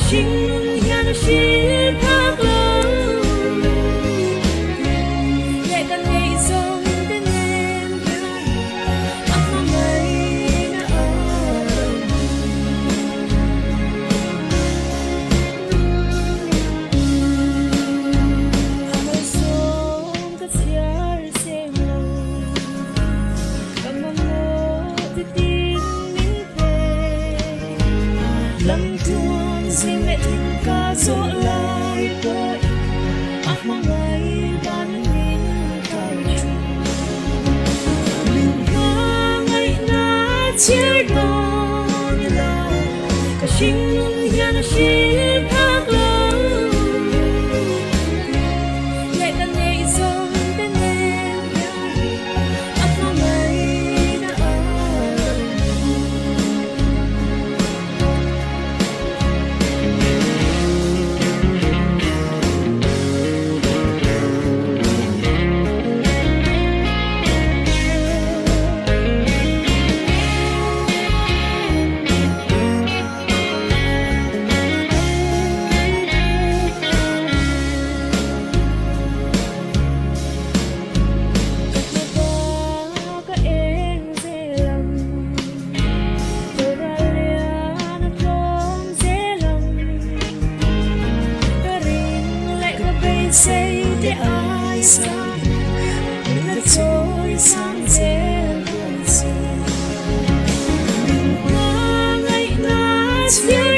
心呀那是怕冷，也敢你走的年头，阿妈没那阿妈送个钱儿些么，阿妈我的叮咛呗，lâm tuôn xin mẹ thiên ca dỗ lại tôi ác mong ngày ban nín cài chung mình hoa ngày na chia đôi như là cả sinh nhà nó xin thác lâu lại cần nhảy dòng tên em ác mong ngày đã say để ai xa là trôi sang dễ buồn rồi mình qua ngày na chia